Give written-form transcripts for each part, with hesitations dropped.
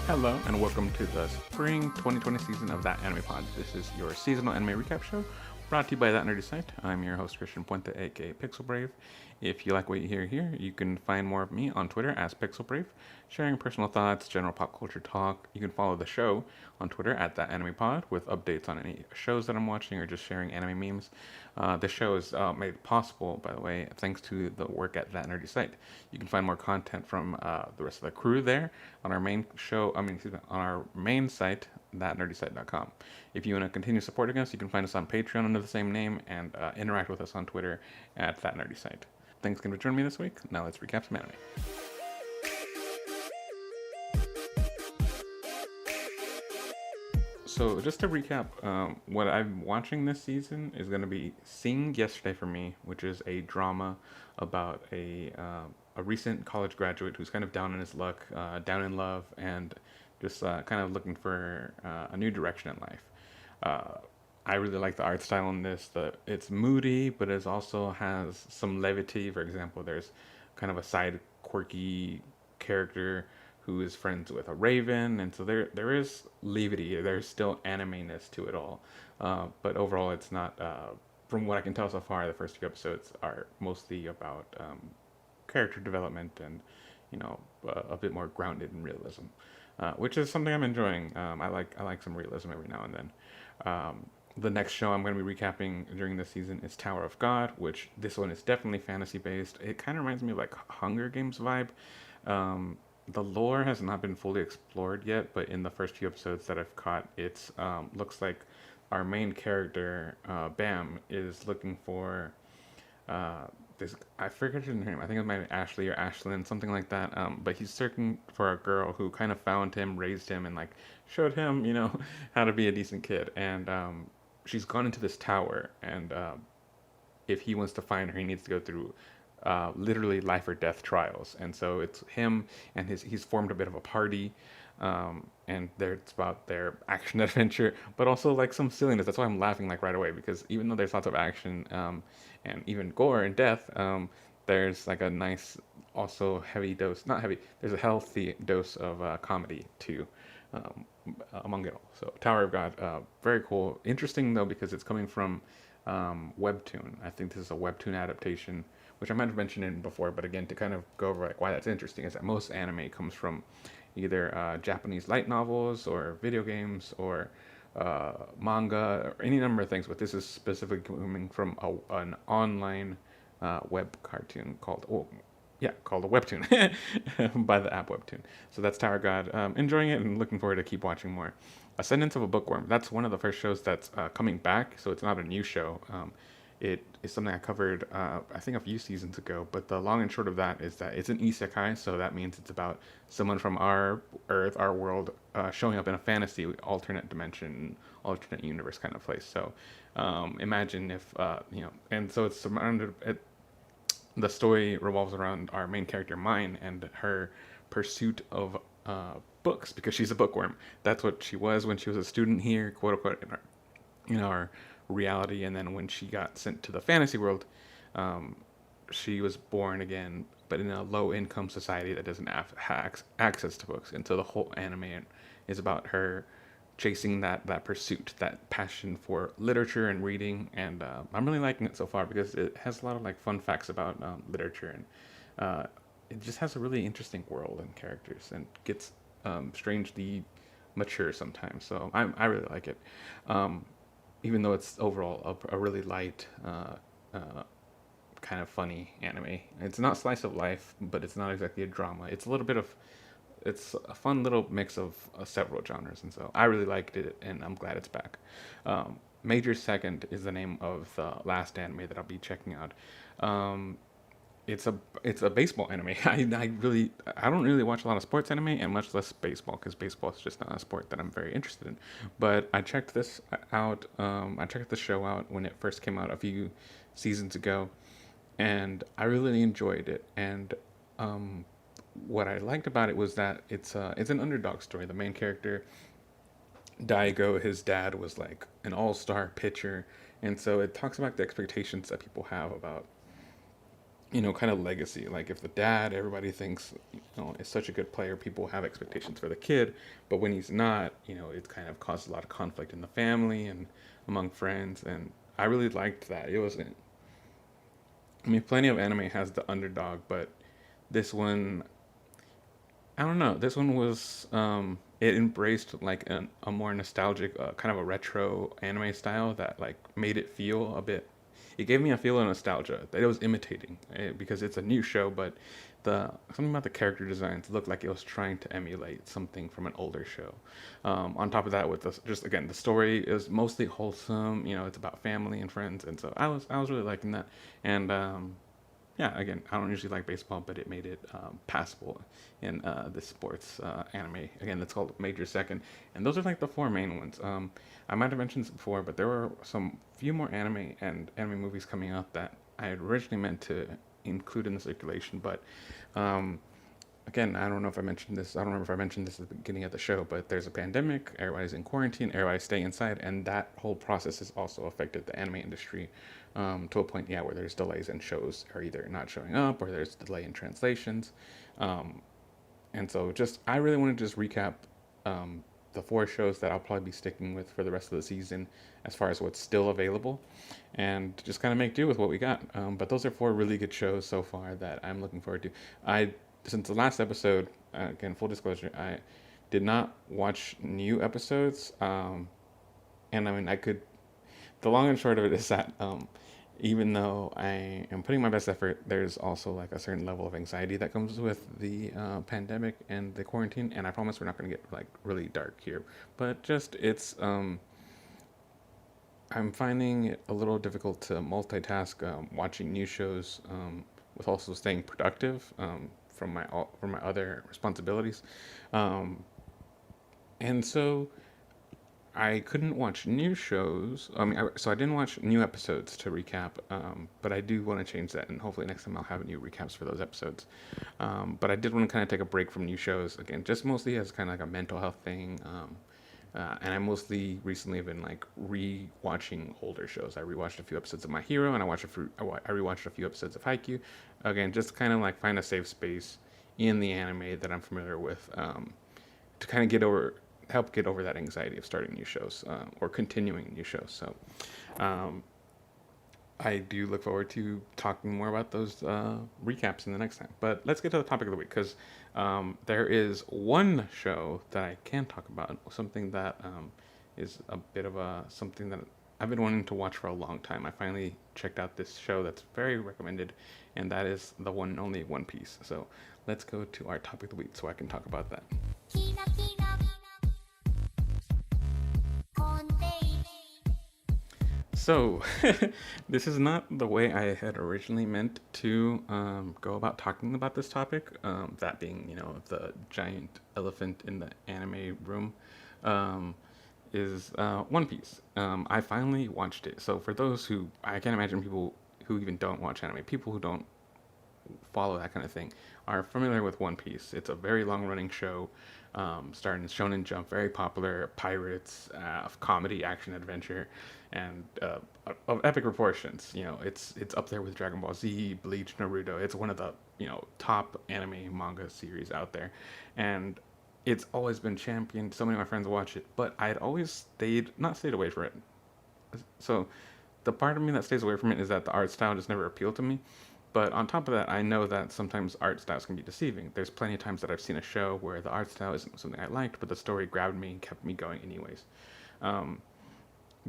Hello and welcome to the spring 2020 season of That Anime Pod. This is your seasonal anime recap show brought to you by That Nerdy Site. I'm your host Christian Puente, aka Pixel Brave. If you like what you hear here, you can find more of me on Twitter as Pixel Brave, sharing personal thoughts, general pop culture talk. You can follow the show on Twitter at That Anime Pod with updates on any shows that I'm watching or just sharing anime memes. The show is made possible, by the way, thanks to the work at That Nerdy Site. You can find more content from the rest of the crew there on our main show. On our main site, thatnerdysite.com. If you want to continue supporting us, you can find us on Patreon under the same name and interact with us on Twitter at thatnerdysite. Thanks again for joining me this week. Now let's recap some anime. So just to recap, what I'm watching this season is going to be Sing Yesterday for Me, which is a drama about a recent college graduate who's kind of down in his luck, down in love, and just kind of looking for a new direction in life. I really like the art style in this. It's moody, but it also has some levity. For example, there's kind of a side quirky character who is friends with a raven, and so there is levity. There's still anime-ness to it all, but overall, it's not. From what I can tell so far, the first few episodes are mostly about character development and a bit more grounded in realism, which is something I'm enjoying. I like some realism every now and then. The next show I'm going to be recapping during this season is Tower of God, which this one is definitely fantasy based. It kind of reminds me of like Hunger Games vibe. The lore has not been fully explored yet, but in the first few episodes that I've caught, it's looks like our main character, Bam, is looking for this. I forget her name. I think it might be Ashley or Ashlyn, something like that. But he's searching for a girl who kind of found him, raised him, and like showed him, how to be a decent kid. And she's gone into this tower, and if he wants to find her, he needs to go through literally life or death trials. And so it's him and he's formed a bit of a party, and it's about their action adventure, but also like some silliness. That's why I'm laughing like right away, because even though there's lots of action and even gore and death, there's like a nice, also heavy dose, not heavy, there's a healthy dose of comedy too. Among it all. So Tower of God, very cool. Interesting though, because it's coming from Webtoon. I think this is a Webtoon adaptation, which I might have mentioned in before, but again, to kind of go over like why that's interesting is that most anime comes from either Japanese light novels or video games or manga or any number of things, but this is specifically coming from an online web cartoon called a Webtoon by the app Webtoon. So that's Tower God. Enjoying it and looking forward to keep watching more. Ascendance of a Bookworm. That's one of the first shows that's coming back, so it's not a new show. It is something I covered, I think, a few seasons ago, but the long and short of that is that it's an isekai, so that means it's about someone from our Earth, our world, showing up in a fantasy alternate dimension, alternate universe kind of place. So imagine if, and so it's surrounded, the story revolves around our main character, Mine, and her pursuit of books, because she's a bookworm. That's what she was when she was a student here, quote unquote, in our reality. And then when she got sent to the fantasy world, she was born again, but in a low-income society that doesn't have access to books. And so the whole anime is about her chasing that pursuit, that passion for literature and reading, and I'm really liking it so far because it has a lot of like fun facts about literature, and it just has a really interesting world and characters, and gets strangely mature sometimes. So I really like it, even though it's overall a really light, kind of funny anime. It's not slice of life, but it's not exactly a drama. It's a fun little mix of several genres, and so I really liked it, and I'm glad it's back. Major Second is the name of the last anime that I'll be checking out. It's a baseball anime. I don't really watch a lot of sports anime, and much less baseball, because baseball is just not a sport that I'm very interested in. But I checked this out. I checked the show out when it first came out a few seasons ago, and I really enjoyed it. And what I liked about it was that it's an underdog story. The main character, Daigo, his dad was like an all-star pitcher, and so it talks about the expectations that people have about kind of legacy. Like if the dad, everybody thinks, is such a good player, people have expectations for the kid, but when he's not, it kind of causes a lot of conflict in the family and among friends. And I really liked that. It wasn't. I mean, plenty of anime has the underdog, but this one, I don't know. This one was it embraced like a more nostalgic, kind of a retro anime style that like made it feel a bit. It gave me a feel of nostalgia that it was imitating because it's a new show, but the something about the character designs looked like it was trying to emulate something from an older show. On top of that, with just again the story is mostly wholesome. It's about family and friends, and so I was really liking that. And yeah, again, I don't usually like baseball, but it made it passable in this sports anime. Again, it's called Major Second, and those are like the four main ones. I might have mentioned this before, but there were some few more anime and anime movies coming out that I had originally meant to include in the circulation, but um, again, I don't know if I mentioned this. I don't remember if I mentioned this at the beginning of the show, but there's a pandemic. Everybody's in quarantine. Everybody's staying inside, and that whole process has also affected the anime industry to a point, yeah, where there's delays in shows are either not showing up or there's delay in translations. Um, and so, just I really want to just recap the four shows that I'll probably be sticking with for the rest of the season, as far as what's still available, and just kind of make do with what we got. But those are four really good shows so far that I'm looking forward to. I Since the last episode, again, full disclosure, I did not watch new episodes, and I mean, I could. The long and short of it is that even though I am putting my best effort, there's also like a certain level of anxiety that comes with the pandemic and the quarantine. And I promise we're not going to get like really dark here, but just I'm finding it a little difficult to multitask watching new shows with also staying productive from my other responsibilities, um, and so I couldn't watch new shows. I mean, so I didn't watch new episodes to recap, but I do want to change that, and hopefully next time I'll have new recaps for those episodes. But I did want to kind of take a break from new shows again, just mostly as kind of like a mental health thing. And I mostly recently have been like re-watching older shows. I rewatched a few episodes of My Hero, and I rewatched a few episodes of Haikyuu. Again, just kind of like find a safe space in the anime that I'm familiar with, to kind of help get over that anxiety of starting new shows or continuing new shows. So um, I do look forward to talking more about those recaps in the next time. But let's get to the topic of the week, because there is one show that I can talk about, something that is a bit of something that I've been wanting to watch for a long time. I finally checked out this show that's very recommended, and that is the one and only One Piece. So let's go to our topic of the week so I can talk about that. So, this is not the way I had originally meant to go about talking about this topic. That being, the giant elephant in the anime room, um, is One Piece. I finally watched it. So, for those who, I can't imagine people who even don't watch anime, people who don't follow that kind of thing, are familiar with One Piece. It's a very long running show, starting Shonen Jump, very popular, pirates, comedy, action, adventure, and of epic proportions. It's up there with Dragon Ball Z, Bleach, Naruto. It's one of the top anime manga series out there, and it's always been championed. So many of my friends watch it, but I'd always not stayed away from it. So the part of me that stays away from it is that the art style just never appealed to me. But on top of that, I know that sometimes art styles can be deceiving. There's plenty of times that I've seen a show where the art style isn't something I liked, but the story grabbed me and kept me going anyways. Um,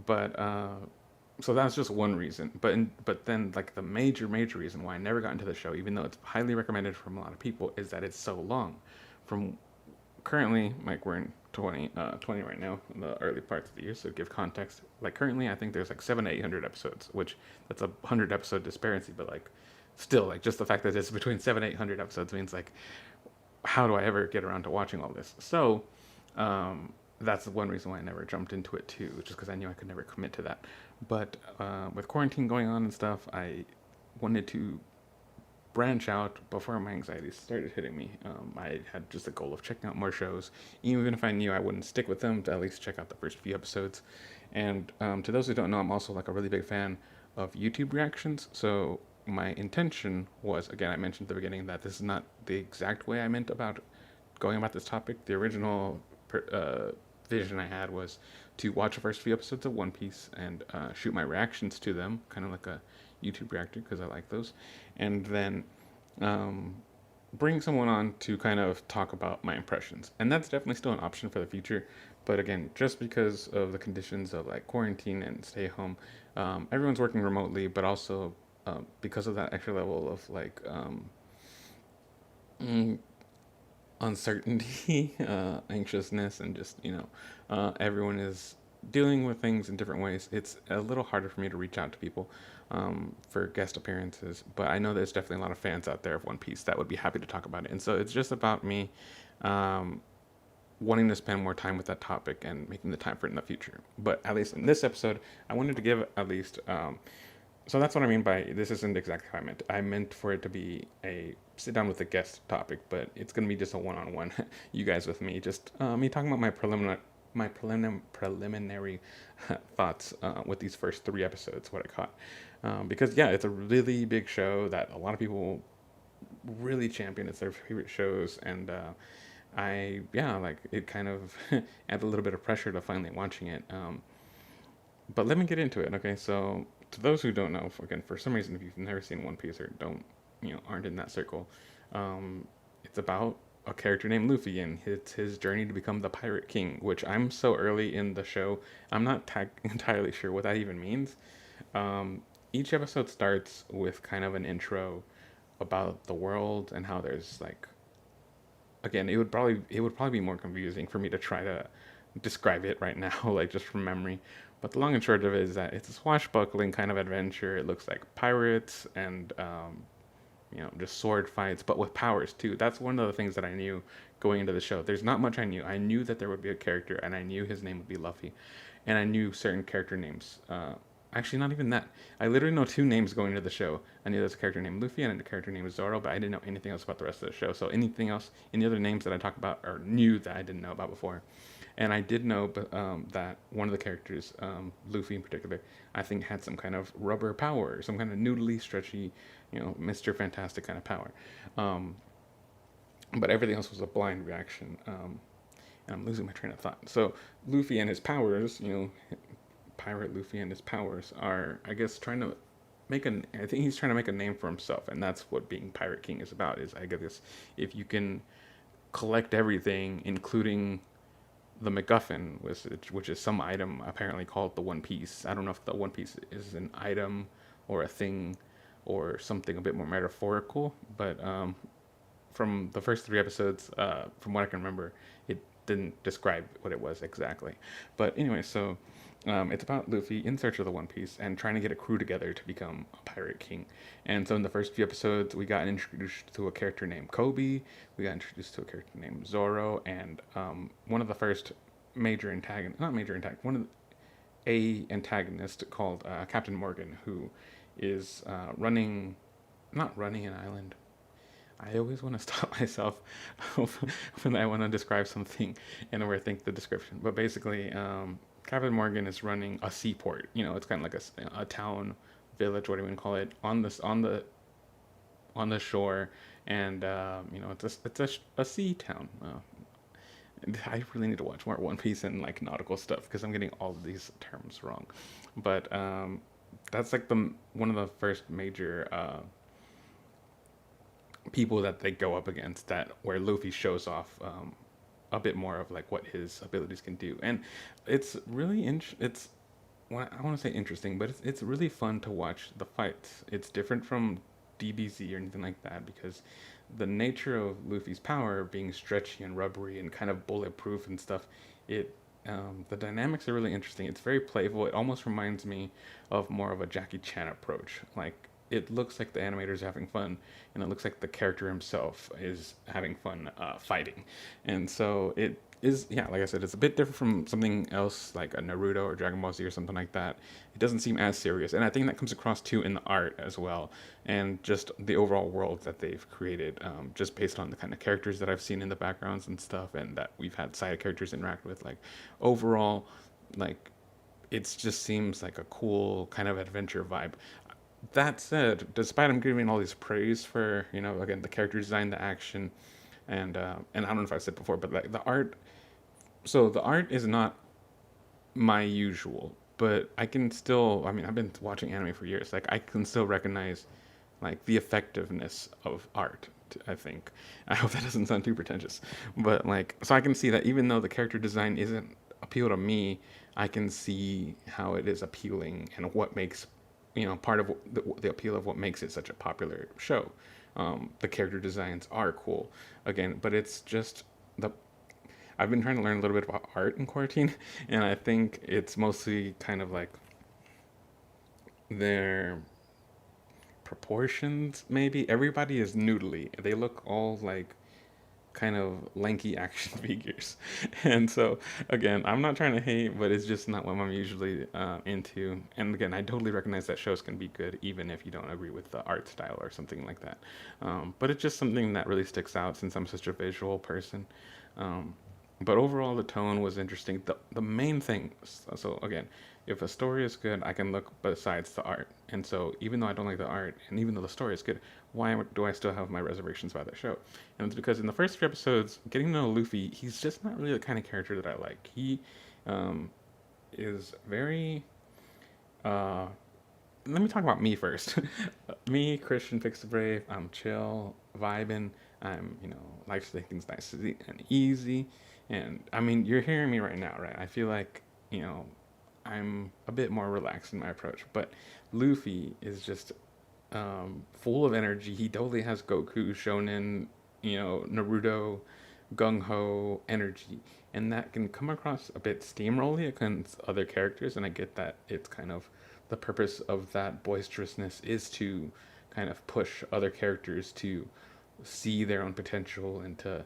but So that's just one reason. But then like the major reason why I never got into the show, even though it's highly recommended from a lot of people, is that it's so long. From currently, like we're in 20 right now, in the early parts of the year. So to give context, like currently, I think there's like 700 to 800 episodes, which that's a 100 episode disparity. But like, still, like just the fact that it's between 700 800 episodes means like, how do I ever get around to watching all this? So, that's one reason why I never jumped into it too, just because I knew I could never commit to that. But with quarantine going on and stuff, I wanted to branch out before my anxiety started hitting me. I had just a goal of checking out more shows, even if I knew I wouldn't stick with them, to at least check out the first few episodes. And to those who don't know, I'm also like a really big fan of YouTube reactions. So my intention was, again, I mentioned at the beginning that this is not the exact way I meant about going about this topic. The original vision I had was to watch the first few episodes of One Piece and shoot my reactions to them, kind of like a YouTube reactor because I like those, and then um, bring someone on to kind of talk about my impressions. And that's definitely still an option for the future. But again, just because of the conditions of like quarantine and stay home, everyone's working remotely, but also because of that extra level of like mm, uncertainty, anxiousness, and just, everyone is dealing with things in different ways. It's a little harder for me to reach out to people for guest appearances, but I know there's definitely a lot of fans out there of One Piece that would be happy to talk about it. And so it's just about me um, wanting to spend more time with that topic and making the time for it in the future. But at least in this episode, I wanted to give at least. So that's what I mean by this isn't exactly how I meant. I meant for it to be a sit down with a guest topic, but it's gonna be just a one-on-one, you guys with me, just me talking about my preliminary thoughts with these first three episodes, what I caught. Because yeah, it's a really big show that a lot of people really champion. It's their favorite shows, and I yeah, like it kind of adds a little bit of pressure to finally watching it. But let me get into it. Okay, so to those who don't know, again, for some reason, if you've never seen One Piece or don't, aren't in that circle, it's about a character named Luffy and his journey to become the Pirate King. Which I'm so early in the show, I'm not entirely sure what that even means. Each episode starts with kind of an intro about the world and how there's like, again, it would probably be more confusing for me to try to describe it right now, like just from memory. But the long and short of it is that it's a swashbuckling kind of adventure. It looks like pirates and just sword fights, but with powers too. That's one of the things that I knew going into the show. There's not much I knew. I knew that there would be a character, and I knew his name would be Luffy, and I knew certain character names. Actually, not even that. I literally know two names going into the show. I knew there's a character named Luffy and a character named Zoro, but I didn't know anything else about the rest of the show. So anything else, any other names that I talk about or knew that I didn't know about before. And I did know that one of the characters, Luffy in particular, I think had some kind of rubber power, some kind of noodly, stretchy, Mr. Fantastic kind of power. Um, but everything else was a blind reaction. And I'm losing my train of thought. So Luffy and his powers, Pirate Luffy and his powers are, I guess, trying to I think he's trying to make a name for himself, and that's what being Pirate King is about. Is I guess if you can collect everything, including the MacGuffin, which is some item apparently called the One Piece. I don't know if the One Piece is an item or a thing or something a bit more metaphorical, but from the first three episodes, from what I can remember, it didn't describe what it was exactly. But anyway, so it's about Luffy in search of the One Piece and trying to get a crew together to become a pirate king. And so in the first few episodes, we got introduced to a character named Kobe. We got introduced to a character named Zoro, and one of the first major antagonist, not major antagonist, one of a antagonist called Captain Morgan, who is not running an island. I always want to stop myself when I want to describe something and overthink the description. But basically, Captain Morgan is running a seaport. It's kind of like a town, village, what do you want to call it, on the shore, and it's a sea town. I really need to watch more One Piece and like nautical stuff because I'm getting all of these terms wrong. But that's like the one of the first major people that they go up against, that where Luffy shows off a bit more of like what his abilities can do, and it's really it's well, I want to say interesting, but it's really fun to watch the fights. It's different from DBZ or anything like that because the nature of Luffy's power being stretchy and rubbery and kind of bulletproof and stuff, it the dynamics are really interesting. It's very playful. It almost reminds me of more of a Jackie Chan approach. Like it looks like the animators having fun, and it looks like the character himself is having fun fighting. And so it is, yeah, like I said, it's a bit different from something else like a Naruto or Dragon Ball Z or something like that. It doesn't seem as serious, and I think that comes across too in the art as well, and just the overall world that they've created, just based on the kind of characters that I've seen in the backgrounds and stuff, and that we've had side characters interact with. Like overall, like it just seems like a cool kind of adventure vibe. That said, despite him giving all these praise for, again, the character design, the action, and I don't know if I said before, but like the art. So the art is not my usual, but I can still. I mean, I've been watching anime for years. Like I can still recognize like the effectiveness of art. I think. I hope that doesn't sound too pretentious, but like, so I can see that even though the character design isn't appeal to me, I can see how it is appealing and what makes, part of the appeal of what makes it such a popular show. The character designs are cool, again, but it's just the. I've been trying to learn a little bit about art in quarantine, and I think it's mostly kind of like their proportions, maybe. Everybody is noodly. They look all like kind of lanky action figures. And so, again, I'm not trying to hate, but it's just not what I'm usually into. And again, I totally recognize that shows can be good even if you don't agree with the art style or something like that. But it's just something that really sticks out since I'm such a visual person. Um, but overall, the tone was interesting. The main thing, so again, if a story is good, I can look besides the art. And so, even though I don't like the art, and even though the story is good, why do I still have my reservations about that show? And it's because in the first three episodes, getting to know Luffy, he's just not really the kind of character that I like. He um, is very. Uh, Let me talk about me first. Me, Christian Fix the Brave, I'm chill, vibing. I'm, like to take things nice and easy. And I mean, you're hearing me right now, right? I feel like, you know, I'm a bit more relaxed in my approach. But Luffy is just full of energy. He totally has Goku, Shonen, Naruto, gung ho energy, and that can come across a bit steamrolly against other characters. And I get that it's kind of the purpose of that boisterousness is to kind of push other characters to see their own potential and to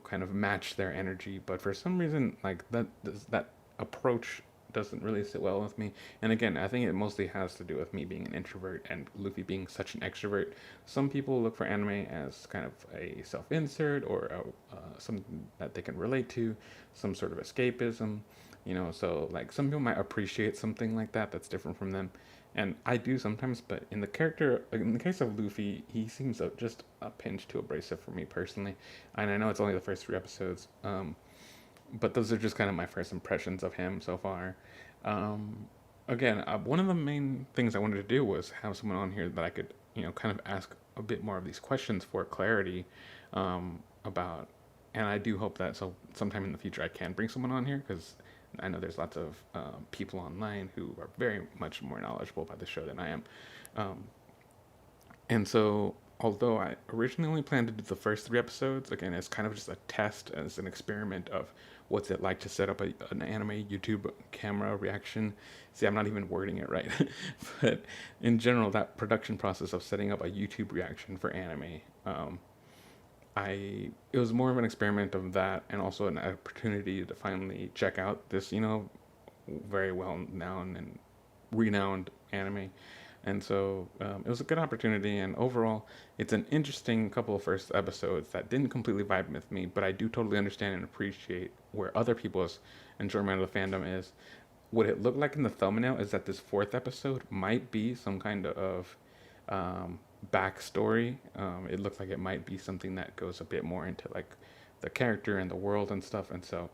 kind of match their energy. But for some reason, like that approach doesn't really sit well with me. And again, I think it mostly has to do with me being an introvert and Luffy being such an extrovert. Some people look for anime as kind of a self-insert or something that they can relate to, some sort of escapism. So like some people might appreciate something like that that's different from them, and I do sometimes. But in the case of Luffy, he seems just a pinch too abrasive for me personally. And I know it's only the first three episodes, but those are just kind of my first impressions of him so far. Um, Again, one of the main things I wanted to do was have someone on here that I could, kind of ask a bit more of these questions for clarity about. And I do hope that sometime in the future I can bring someone on here because I know there's lots of people online who are very much more knowledgeable about the show than I am. Um, and so, although I originally only planned to do the first three episodes, again, it's kind of just a test, as an experiment of what's it like to set up an anime YouTube camera reaction. See, I'm not even wording it right. But in general, that production process of setting up a YouTube reaction for anime, it was more of an experiment of that and also an opportunity to finally check out this, very well known and renowned anime. And so it was a good opportunity, and overall, it's an interesting couple of first episodes that didn't completely vibe with me, but I do totally understand and appreciate where other people's enjoyment of the fandom is. What it looked like in the thumbnail is that this fourth episode might be some kind of um, backstory. It looks like it might be something that goes a bit more into like the character and the world and stuff, and so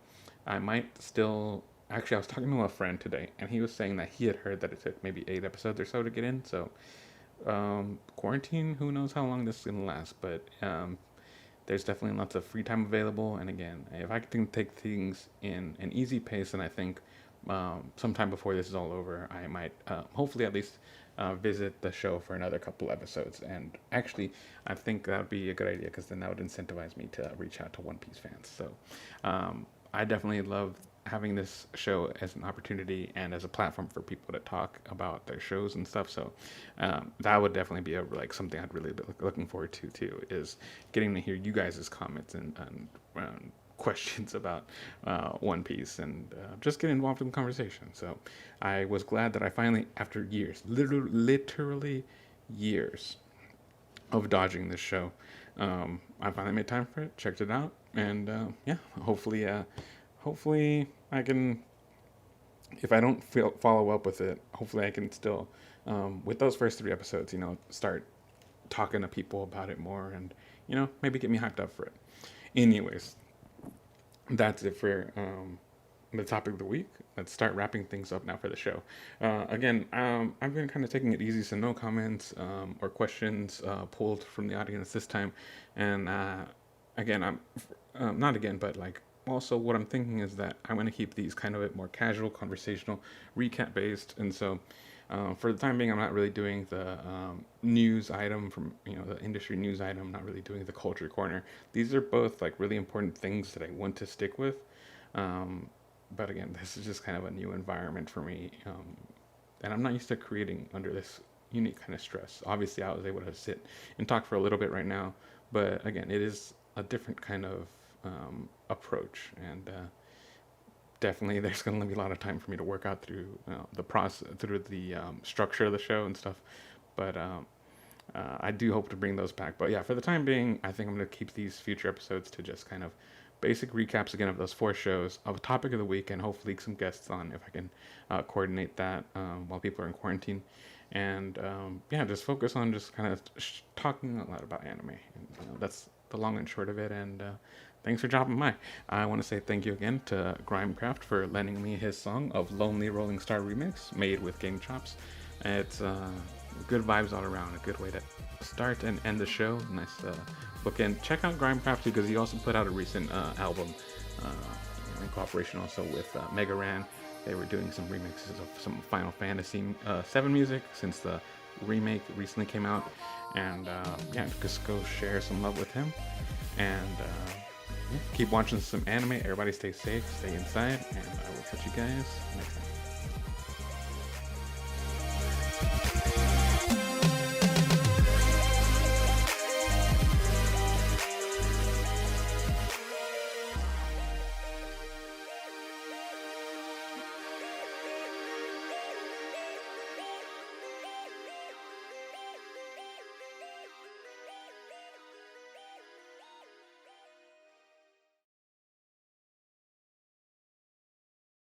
I might still. Actually, I was talking to a friend today, and he was saying that he had heard that it took maybe 8 episodes or so to get in. So, quarantine, who knows how long this is gonna last? But there's definitely lots of free time available. And again, if I can take things in an easy pace, then I think sometime before this is all over, I might hopefully at least visit the show for another couple episodes. And actually, I think that would be a good idea because then that would incentivize me to reach out to One Piece fans. So I definitely love having this show as an opportunity and as a platform for people to talk about their shows and stuff. So that would definitely be like something I'd really be looking forward to too. Is getting to hear you guys' comments and questions about One Piece and just get involved in the conversation. So I was glad that I finally, after years, literally years of dodging this show, I finally made time for it, checked it out, and yeah, hopefully I can. If I don't follow up with it, hopefully I can still with those first 3 episodes, start talking to people about it more, and maybe get me hyped up for it. Anyways, that's it for the topic of the week. Let's start wrapping things up now for the show. Again, I've been kind of taking it easy, so no comments or questions pulled from the audience this time. And again, I'm not again, but like also what I'm thinking is that I'm going to keep these kind of a bit more casual, conversational, recap based, and so. For the time being, I'm not really doing the news item from the industry news item. I'm not really doing the culture corner. These are both like really important things that I want to stick with. Um, but again, this is just kind of a new environment for me, and I'm not used to creating under this unique kind of stress. Obviously, I was able to sit and talk for a little bit right now, but again, it is a different kind of approach, and definitely there's going to be a lot of time for me to work out through the process, through the structure of the show and stuff. But I do hope to bring those back. But yeah, for the time being, I think I'm going to keep these future episodes to just kind of basic recaps again of those 4 shows, of a topic of the week, and hopefully some guests on if I can coordinate that while people are in quarantine. And yeah, just focus on just kind of talking a lot about anime. And, that's the long and short of it. And thanks for dropping by. I want to say thank you again to Grimecraft for lending me his song of Lonely Rolling Star remix made with Game Chops. It's good vibes all around. A good way to start and end the show. Nice bookend. Check out Grimecraft because he also put out a recent album in cooperation also with Mega Ran. They were doing some remixes of some Final Fantasy VII music since the remake recently came out. And yeah, just go share some love with him. And yeah, keep watching some anime. Everybody stay safe, stay inside, and I will catch you guys next time.